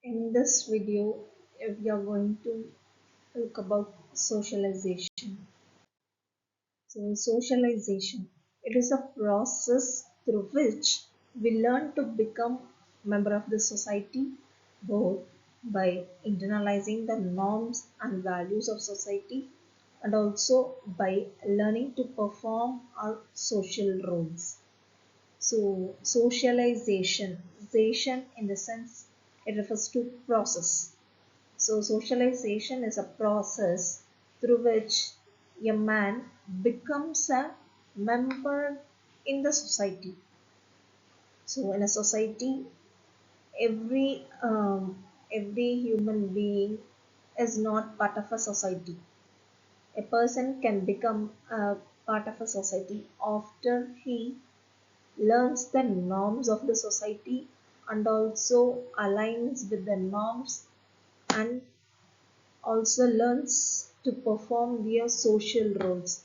In this video, we are going to look about socialization. So, socialization, it is a process through which we learn to become member of the society, both by internalizing the norms and values of society and also by learning to perform our social roles. So, socialization in the sense it refers to process. So, socialization is a process through which a man becomes a member in the society. So, in a society, every every human being is not part of a society. A person can become a part of a society after he learns the norms of the society and also aligns with the norms and also learns to perform their social roles.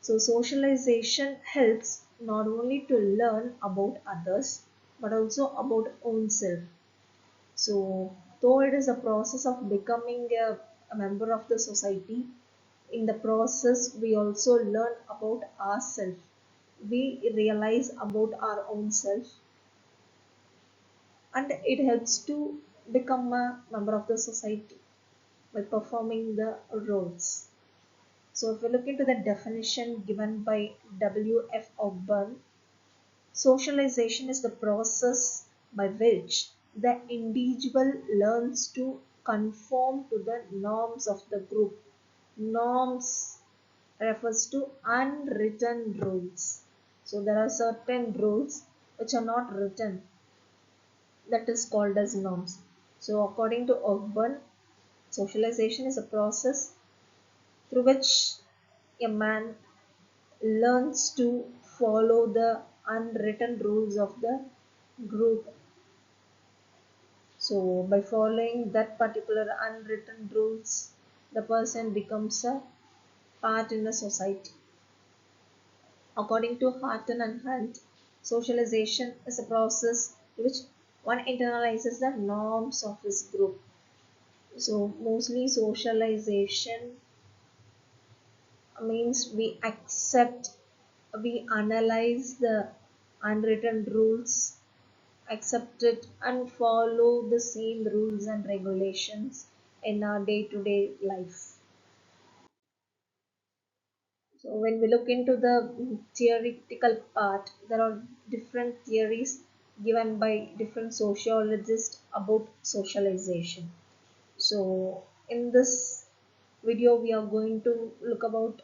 So, socialization helps not only to learn about others but also about oneself. So, though it is a process of becoming a member of the society, in the process we also learn about ourselves. We realize about our own self and it helps to become a member of the society by performing the roles. So if we look into the definition given by W.F. Ogburn, socialization is the process by which the individual learns to conform to the norms of the group. Norms refers to unwritten rules. So there are certain rules which are not written, that is called as norms. So according to Ogburn, socialization is a process through which a man learns to follow the unwritten rules of the group. So, by following that particular unwritten rules, the person becomes a part in the society. According to Harton and Hunt, socialization is a process in which one internalizes the norms of his group. So, mostly socialization means we accept, we analyze the unwritten rules, accept it and follow the same rules and regulations in our day-to-day life. So when we look into the theoretical part, there are different theories given by different sociologists about socialization. So in this video we are going to look about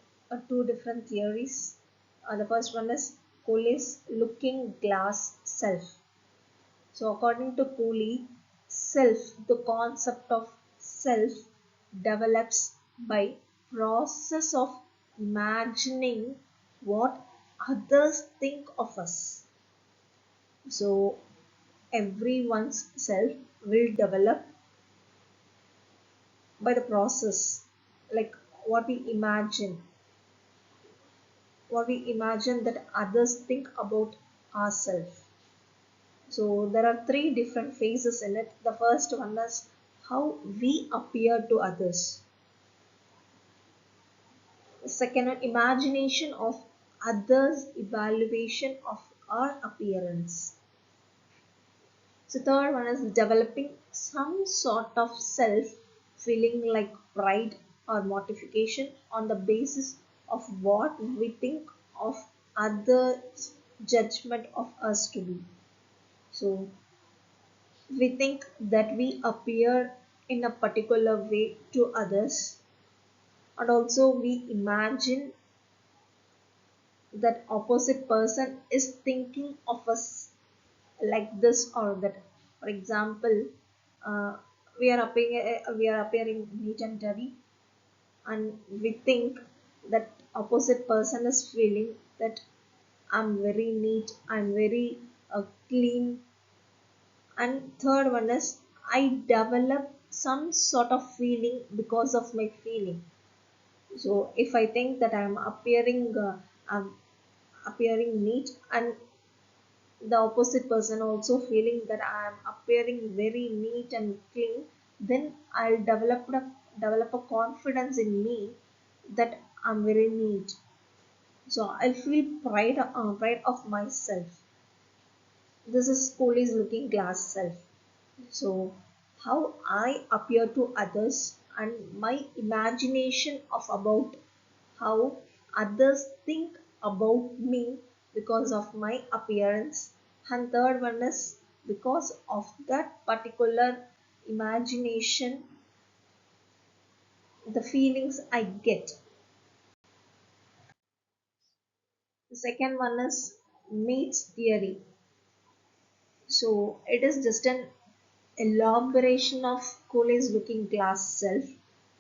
two different theories. The first one is Cooley's looking glass self. So according to Cooley, self, the concept of self develops by process of imagining what others think of us. So everyone's self will develop by the process, like what we imagine, that others think about ourselves. So there are three different phases in it. The first one is how we appear to others. The second one, imagination of others' evaluation of our appearance. So third one is developing some sort of self feeling like pride or mortification on the basis of what we think of others' judgment of us to be. So we think that we appear in a particular way to others and also we imagine that opposite person is thinking of us like this or that. For example, uh, we are appearing neat and tidy and we think that opposite person is feeling that I'm very neat, I'm very clean. And third one is I develop some sort of feeling because of my feeling. So if I think that I'm appearing neat and the opposite person also feeling that I am appearing very neat and clean, then I'll develop a confidence in me that I'm very neat. So I'll feel pride of myself. This is police looking glass self. So how I appear to others and my imagination of about how others think about me because of my appearance. And third one is because of that particular imagination, the feelings I get. The second one is mates theory. So it is just an elaboration of Cooley's looking glass self.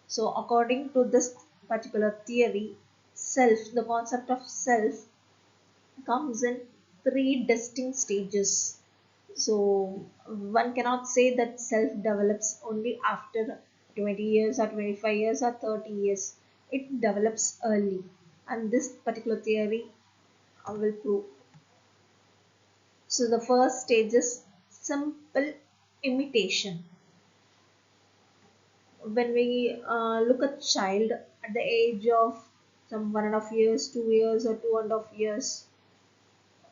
So according to this particular theory, the concept of self comes in three distinct stages. So one cannot say that self develops only after 20 years or 25 years or 30 years. It develops early. And this particular theory will prove. So the first stage is simple imitation. When we look at child at the age of some 1.5 years, 2 years, or 2.5 years,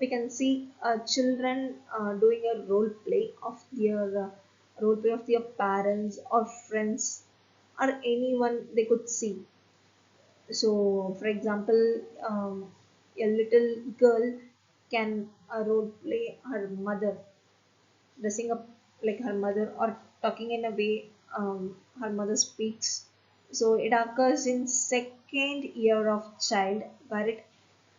we can see children doing a role play of their parents or friends or anyone they could see. So, for example, a little girl can role play her mother, dressing up like her mother or talking in a way her mother speaks. So it occurs in second year of child where it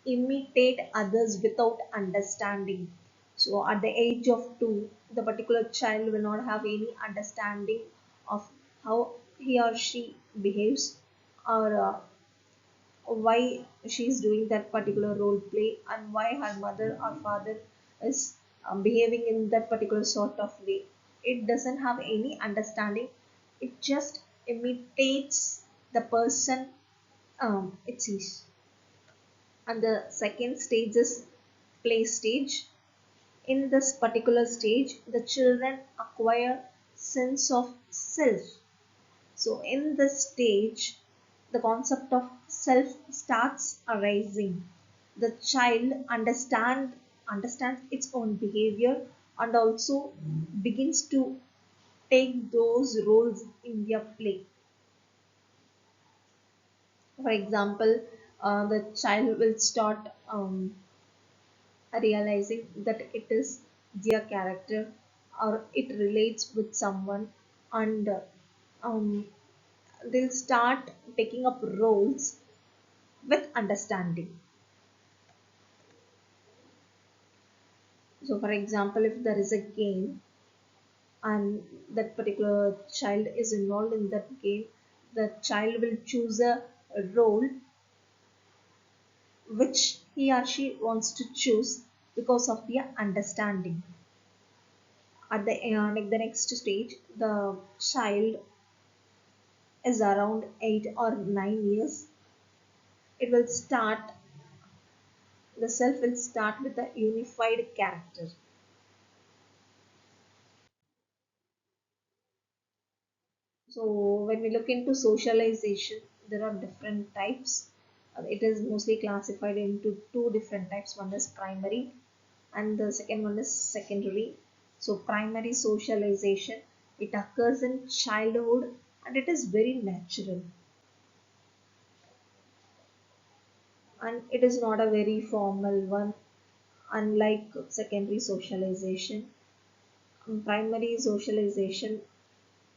imitate others without understanding. So at the age of 2, the particular child will not have any understanding of how he or she behaves or why she's doing that particular role play and why her mother or father is behaving in that particular sort of way. It doesn't have any understanding, it just imitates the person it sees. And the second stage is play stage. In this particular stage, the children acquire sense of self. So in this stage, the concept of self starts arising. The child understands its own behavior and also begins to take those roles in their play. For example, the child will start realizing that it is their character or it relates with someone, and um, they'll start taking up roles with understanding. So, for example, if there is a game and that particular child is involved in that game, the child will choose a role which he or she wants to choose because of their understanding. At like the next stage, the child is around 8 or 9 years. It will start, the self will start with a unified character. So when we look into socialization, there are different types. It is mostly classified into two different types. One is primary and the second one is secondary. So primary socialization, it occurs in childhood and it is very natural and it is not a very formal one, unlike secondary socialization. Primary socialization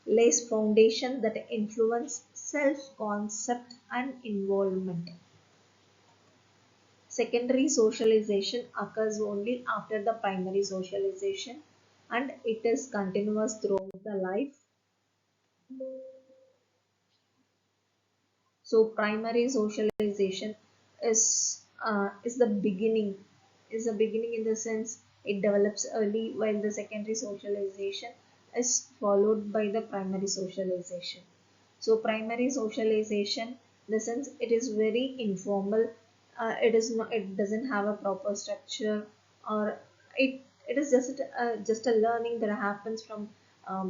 lays foundation that influence self-concept and involvement. Secondary socialization occurs only after the primary socialization and it is continuous throughout the life. So primary socialization is the beginning, in the sense it develops early, while the secondary socialization is followed by the primary socialization. So primary socialization, in the sense it is very informal, it doesn't have a proper structure, or it It is just a learning that happens from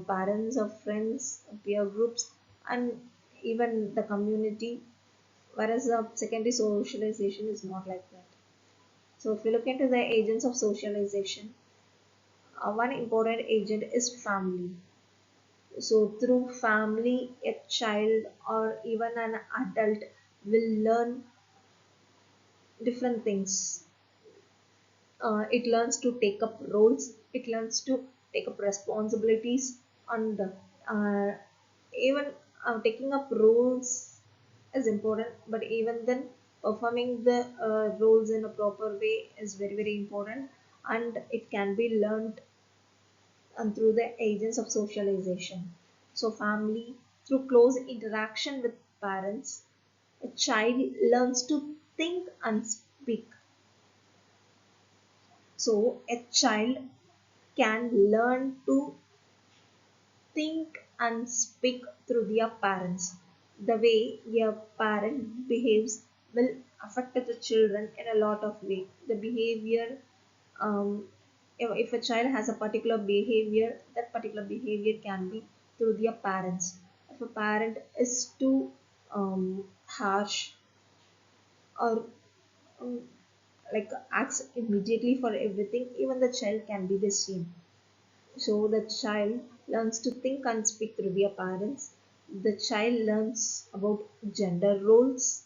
parents or friends, peer groups, and even the community. Whereas the secondary socialization is not like that. So if you look into the agents of socialization, one important agent is family. So through family, a child or even an adult will learn different things. It learns to take up roles, it learns to take up responsibilities, and even taking up roles is important, but even then performing the roles in a proper way is very very important, and it can be learned through the agents of socialization. So family, through close interaction with parents, a child learns to think and speak. So a child can learn to think and speak through their parents. The way your parent behaves will affect the children in a lot of way. The behavior, um, if a child has a particular behavior, that particular behavior can be through their parents. If a parent is too harsh or um, like acts immediately for everything, even the child can be the same. So the child learns to think and speak through their parents. The child learns about gender roles.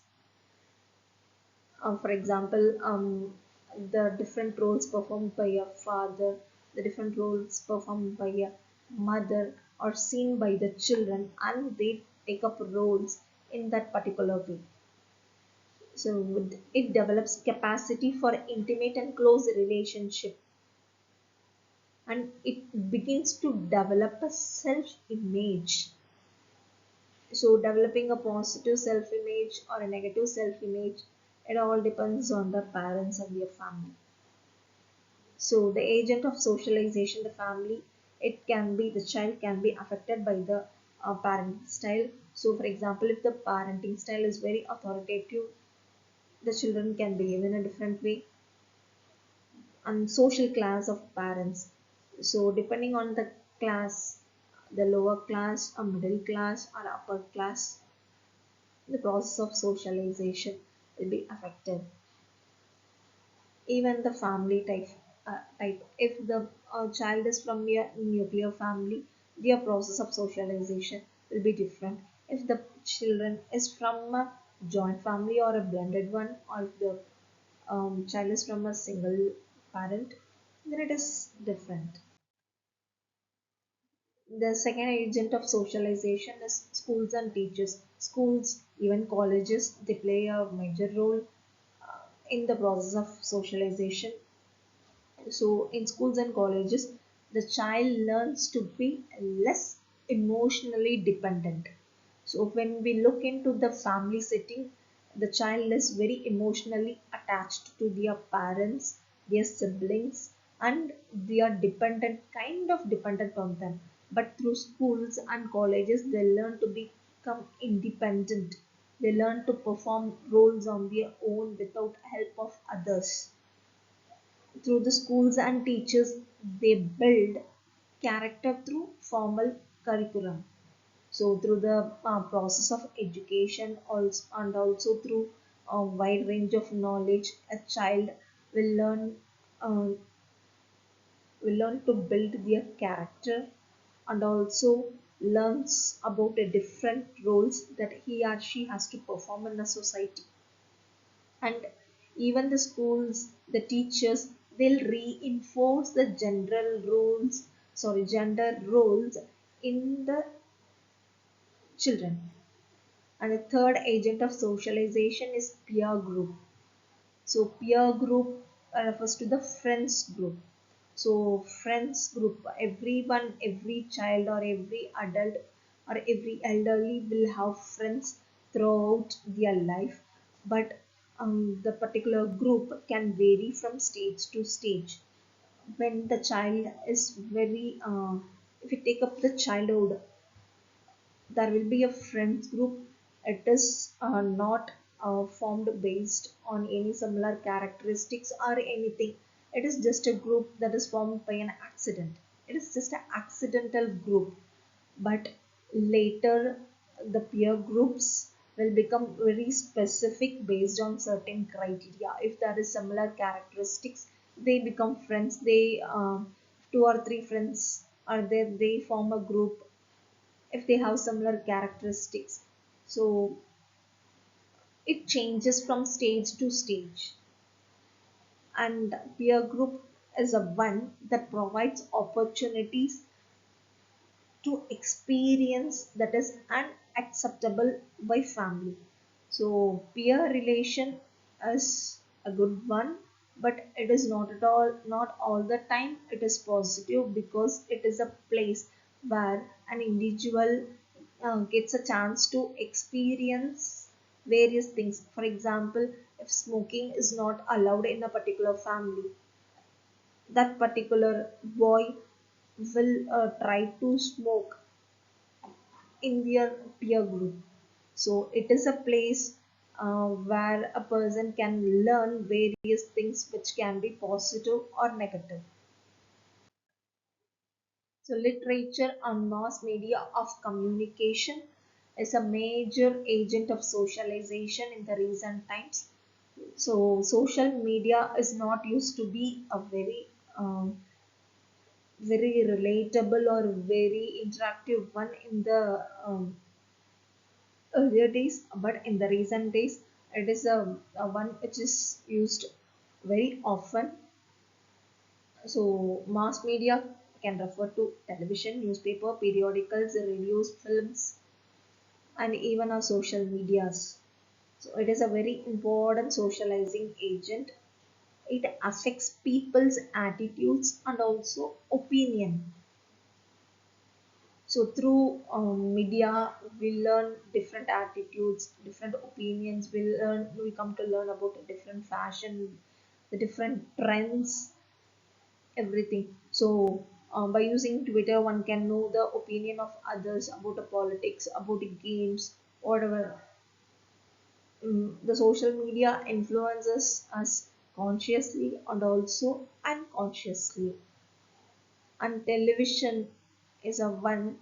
For example, the different roles performed by a father, the different roles performed by a mother, are seen by the children, and they take up roles in that particular way. So it develops capacity for intimate and close relationship, and it begins to develop a self image. So developing a positive self image or a negative self image, it all depends on the parents and their family. So the agent of socialization, the family, it can be, the child can be affected by the parenting style. So for example, if the parenting style is very authoritative, the children can behave in a different way. And social class of parents, so depending on the class, the lower class, a middle class, or upper class, the process of socialization will be affected. Even the family type, if the child is from a nuclear family, their process of socialization will be different. If the children is from a joint family or a blended one, or if the child is from a single parent, then it is different. The second agent of socialization is schools and teachers. Schools, even colleges, they play a major role in the process of socialization. So, in schools and colleges, the child learns to be less emotionally dependent. So, when we look into the family setting, the child is very emotionally attached to their parents, their siblings, and they are dependent, kind of dependent on them. But through schools and colleges, they learn to become independent. They learn to perform roles on their own without help of others. Through the schools and teachers, they build character through formal curriculum. So through the process of education also, and also through a wide range of knowledge, a child will uh, learn to build their character, and also learns about the different roles that he or she has to perform in a society. And even the schools, the teachers, they'll reinforce the gender roles in the children. And the third agent of socialization is peer group. So peer group refers to the friends group. So friends group, everyone, every child or every adult or every elderly will have friends throughout their life. But the particular group can vary from stage to stage. When the child is very, if you take up the childhood, there will be a friends group. It is not formed based on any similar characteristics or anything. It is just a group that is formed by an accident. It is just an accidental group. But later, the peer groups will become very specific based on certain criteria. If there is similar characteristics, they become friends. They two or three friends are there. They form a group if they have similar characteristics. So it changes from stage to stage, and peer group is a one that provides opportunities to experience that is unacceptable by family. So peer relation is a good one, but it is not all the time it is positive, because it is a place where an individual gets a chance to experience various things. For example, if smoking is not allowed in a particular family, that particular boy will try to smoke in their peer group. So it is a place where a person can learn various things which can be positive or negative. So literature and mass media of communication is a major agent of socialization in the recent times. So social media is not used to be a very relatable or very interactive one in the earlier days, but in the recent days, it is a one which is used very often. So, mass media can refer to television, newspaper, periodicals, reviews, films, and even our social medias. So, it is a very important socializing agent. It affects people's attitudes and also opinion. So through media, we learn different attitudes, different opinions. We come to learn about the different fashion, the different trends, everything. So by using Twitter, one can know the opinion of others about the politics, about the games, whatever. The social media influences us consciously and also unconsciously. And television is a one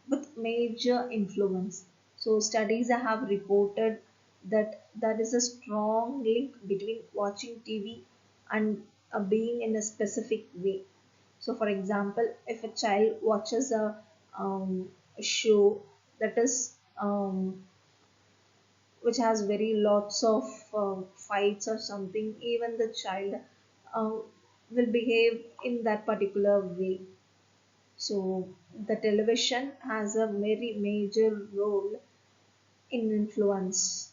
with major influence. So studies have reported that there is a strong link between watching TV and being in a specific way. So for example, if a child watches a show that is which has very lots of fights or something, even the child uh, will behave in that particular way. So the television has a very major role in influence.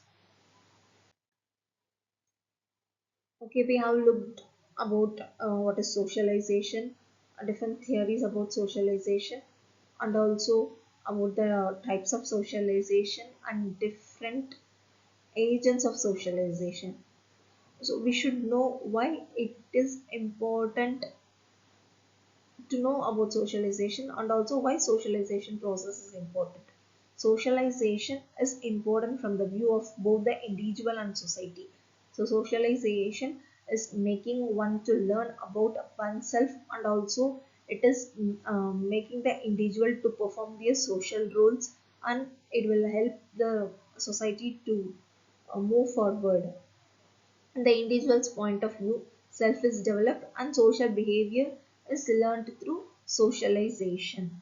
Okay, we have looked about what is socialization, different theories about socialization, and also about the types of socialization and different agents of socialization. So we should know why it is important to know about socialization, and also why socialization process is important. Socialization is important from the view of both the individual and society. So socialization is making one to learn about oneself, and also it is making the individual to perform their social roles, and it will help the society to move forward. In the individual's point of view, self is developed and social behavior is learned through socialization.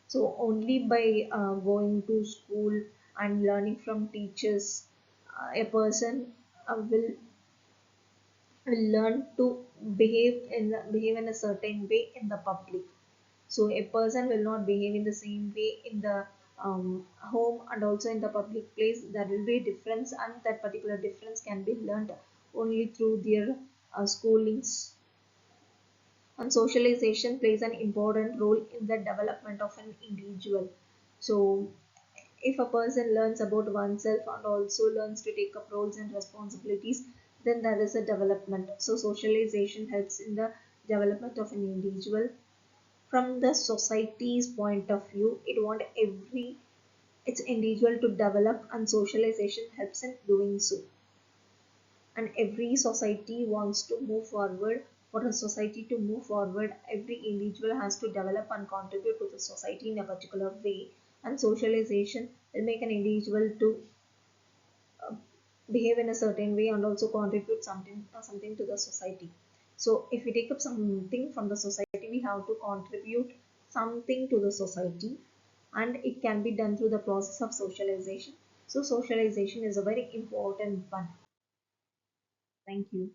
So, only by going to school and learning from teachers, a person will learn to behave in a certain way in the public. So, a person will not behave in the same way in the home and also in the public place. There will be a difference, and that particular difference can be learned only through their schoolings. And socialization plays an important role in the development of an individual. So if a person learns about oneself and also learns to take up roles and responsibilities, then there is a development. So socialization helps in the development of an individual. From the society's point of view, it wants every its individual to develop, and socialization helps in doing so. And every society wants to move forward For a society to move forward, every individual has to develop and contribute to the society in a particular way, and socialization will make an individual to uh, behave in a certain way and also contribute something to the society. So if we take up something from the society, we have to contribute something to the society, and it can be done through the process of socialization. So socialization is a very important one. Thank you.